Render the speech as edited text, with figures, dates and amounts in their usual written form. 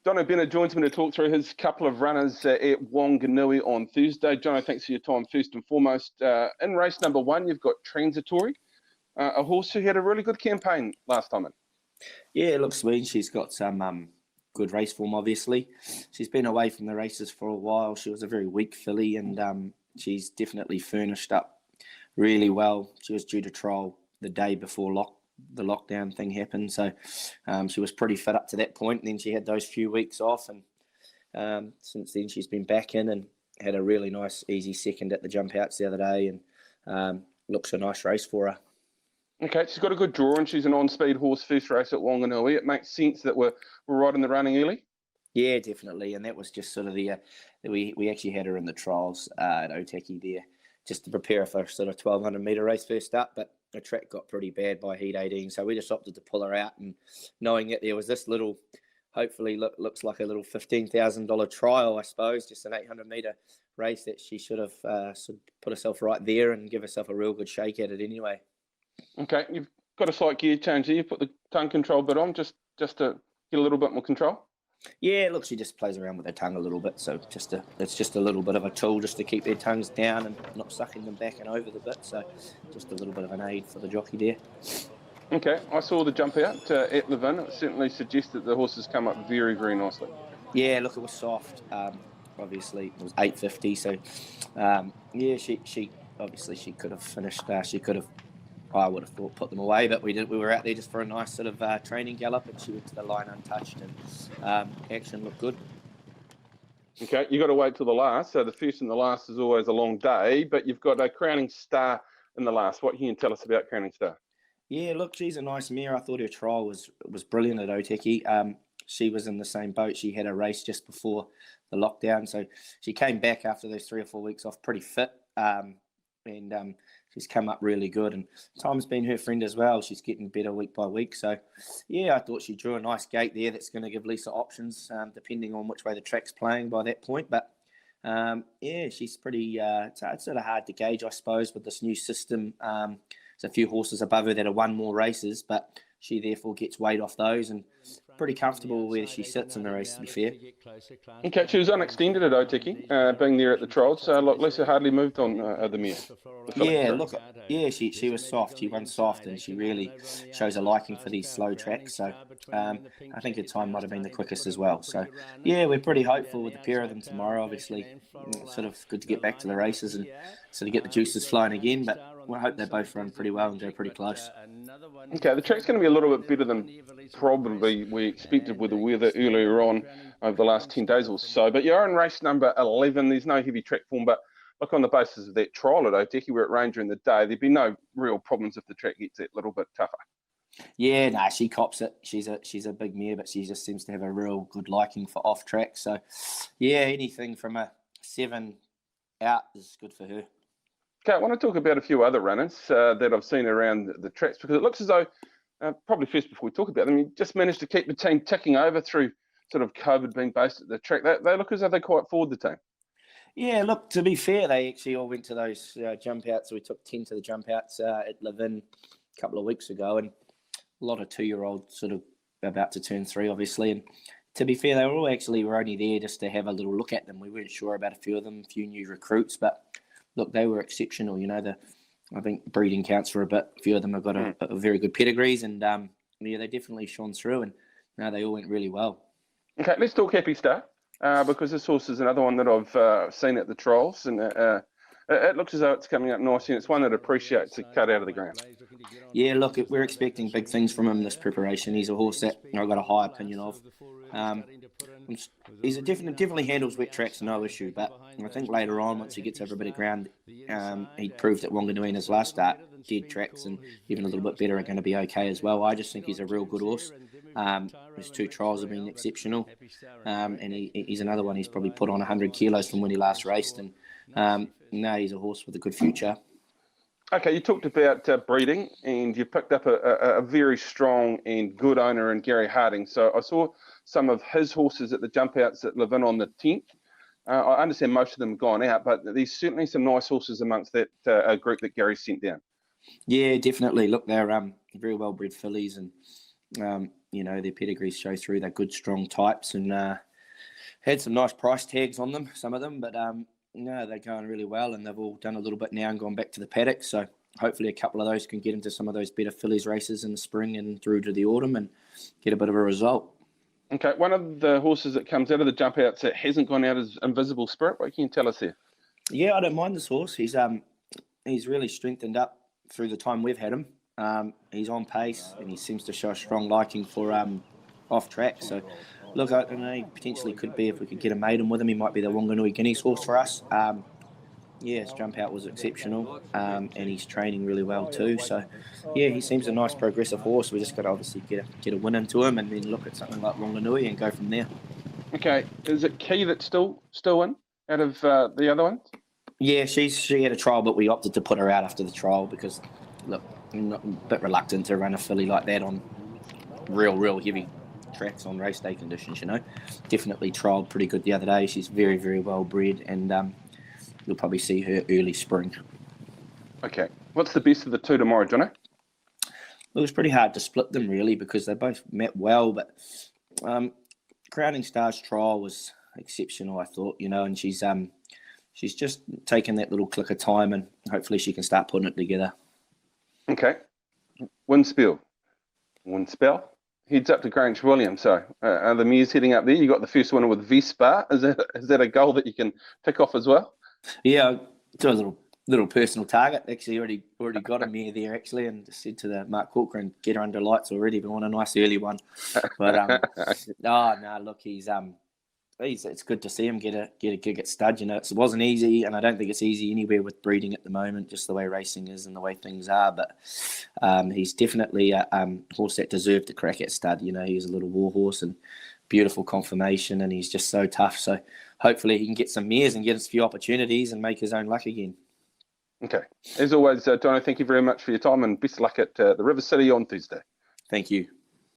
Johno Benner joins me to talk through his couple of runners at Whanganui on Thursday. Johno, thanks for your time first and foremost. In race number 1, you've got Transitory, a horse who had a really good campaign last time in. Yeah, it looks sweet. She's got some good race form, obviously. She's been away from the races for a while. She was a very weak filly, and she's definitely furnished up really well. She was due to trial the day before the lockdown thing happened, so she was pretty fit up to that point, and then she had those few weeks off, and since then she's been back in and had a really nice easy second at the jump outs the other day, and looks a nice race for her. Okay, she's got a good draw, and she's an on-speed horse first race at Whanganui. It makes sense that we're right in the running early. Yeah, definitely, and that was just sort of we actually had her in the trials at Otaki there, just to prepare her for sort of 1,200 metre race first up, but the track got pretty bad by heat 18, so we just opted to pull her out, and knowing that there was this little, hopefully looks like a little $15,000 trial, I suppose, just an 800 metre race, that she should have put herself right there and give herself a real good shake at it anyway. Okay, you've got a slight gear change here. You put the tongue control bit on just to get a little bit more control. Yeah, look, she just plays around with her tongue a little bit, so it's just a little bit of a tool just to keep their tongues down and not sucking them back and over the bit, so just a little bit of an aid for the jockey there. Okay, I saw the jump out at Levin. It certainly suggests that the horses come up very, very nicely. Yeah, look, it was soft. Obviously, it was 850, so yeah, she obviously she could have finished. She could have, I would have thought, put them away, but we were out there just for a nice sort of training gallop, and she went to the line untouched, and action looked good. Okay, you got to wait till the last. So the first and the last is always a long day, but you've got a Crowning Star in the last. What can you tell us about Crowning Star? Yeah, look, she's a nice mare. I thought her trial was brilliant at Otaki. She was in the same boat. She had a race just before the lockdown, so she came back after those 3 or 4 weeks off pretty fit, and she's come up really good, and time's been her friend as well. She's getting better week by week. So, yeah, I thought she drew a nice gate there that's going to give Lisa options, depending on which way the track's playing by that point. But, yeah, she's pretty it's sort of hard to gauge, I suppose, with this new system. There's a few horses above her that have won more races, but she therefore gets weight off those, and pretty comfortable where she sits in the race, to be fair. Okay, she was unextended at Otaki, being there at the trials. So, look, Lisa hardly moved on the mare. Yeah, look, yeah, she was soft. She won soft, and she really shows a liking for these slow tracks. So, I think her time might have been the quickest as well. So, yeah, we're pretty hopeful with the pair of them tomorrow. Obviously, sort of good to get back to the races and sort of get the juices flowing again. But we hope they both run pretty well and go pretty close. Okay, the track's going to be a little bit better than probably we expected with the weather earlier on over the last 10 days or so. But you're in race number 11. There's no heavy track form, but look, on the basis of that trial at Otaki, where it rained during the day, there'd be no real problems if the track gets that little bit tougher. Yeah, no, she cops it. She's a big mare, but she just seems to have a real good liking for off track. So, yeah, anything from a 7 out is good for her. Okay, I want to talk about a few other runners that I've seen around the tracks, because it looks as though, probably first before we talk about them, you just managed to keep the team ticking over through sort of COVID being based at the track. They look as though they quite forward the team. Yeah, look, to be fair, they actually all went to those jump outs. So we took 10 to the jump outs at Levin a couple of weeks ago, and a lot of 2-year-olds sort of about to turn 3, obviously. And to be fair, they were all actually were only there just to have a little look at them. We weren't sure about a few of them, a few new recruits, but look, they were exceptional. You know, I think breeding counts for a bit. A few of them have got a very good pedigrees, and yeah, they definitely shone through, and they all went really well. Okay, let's talk Happy Star, because this horse is another one that I've seen at the trials, and it looks as though it's coming up nicely, and it's one that appreciates a cut out of the ground. Yeah, look, we're expecting big things from him this preparation. He's a horse that I've got a high opinion of. He's definitely handles wet tracks, no issue. But I think later on, once he gets over a bit of ground, he proved at Whanganui in his last start, dead tracks and even a little bit better are going to be okay as well. I just think he's a real good horse. His 2 trials have been exceptional, and he's another one. He's probably put on 100 kilos from when he last raced, and he's a horse with a good future. Okay, you talked about breeding, and you picked up a very strong and good owner in Gary Harding. So I saw some of his horses at the jump outs at Levin on the 10th. I understand most of them have gone out, but there's certainly some nice horses amongst that group that Gary sent down. Yeah, definitely. Look, they're very well-bred fillies, and their pedigrees show through. They're good, strong types, and had some nice price tags on them, some of them, but they're going really well, and they've all done a little bit now and gone back to the paddock. So hopefully a couple of those can get into some of those better fillies races in the spring and through to the autumn and get a bit of a result. Okay, one of the horses that comes out of the jump outs that hasn't gone out is Invisible Spirit. What can you tell us here? Yeah, I don't mind this horse. He's really strengthened up through the time we've had him. He's on pace, and he seems to show a strong liking for off track. So, look, I don't know, he potentially could be, if we could get a maiden with him, he might be the Whanganui Guineas horse for us. His jump out was exceptional, and he's training really well too. So, yeah, he seems a nice progressive horse. We just got to obviously get a win into him, and then look at something like Whanganui and go from there. Okay, is it Key that's still in out of the other ones? Yeah, she had a trial, but we opted to put her out after the trial because, look, I'm a bit reluctant to run a filly like that on real heavy tracks on race day conditions. Definitely trialled pretty good the other day. She's very, very well bred, and you'll probably see her early spring. Okay. What's the best of the two tomorrow, Johno? It was pretty hard to split them, really, because they both met well, but Crowning Star's trial was exceptional, I thought, and she's just taken that little click of time, and hopefully she can start putting it together. Okay. Windspell heads up to Grange Williams. So are the mares heading up there? You got the first winner with Vespa. Is that a goal that you can tick off as well? Yeah, do a little personal target. Actually, already got a mare there actually, and just said to the Mark Corcoran, get her under lights already. But want a nice early one. But look, it's good to see him get a gig at stud. It wasn't easy, and I don't think it's easy anywhere with breeding at the moment, just the way racing is and the way things are. But he's definitely a horse that deserved to crack at stud. He's a little war horse and beautiful conformation, and he's just so tough. So hopefully he can get some mares and get us a few opportunities and make his own luck again. Okay. As always, Johno, thank you very much for your time, and best of luck at the River City on Thursday. Thank you.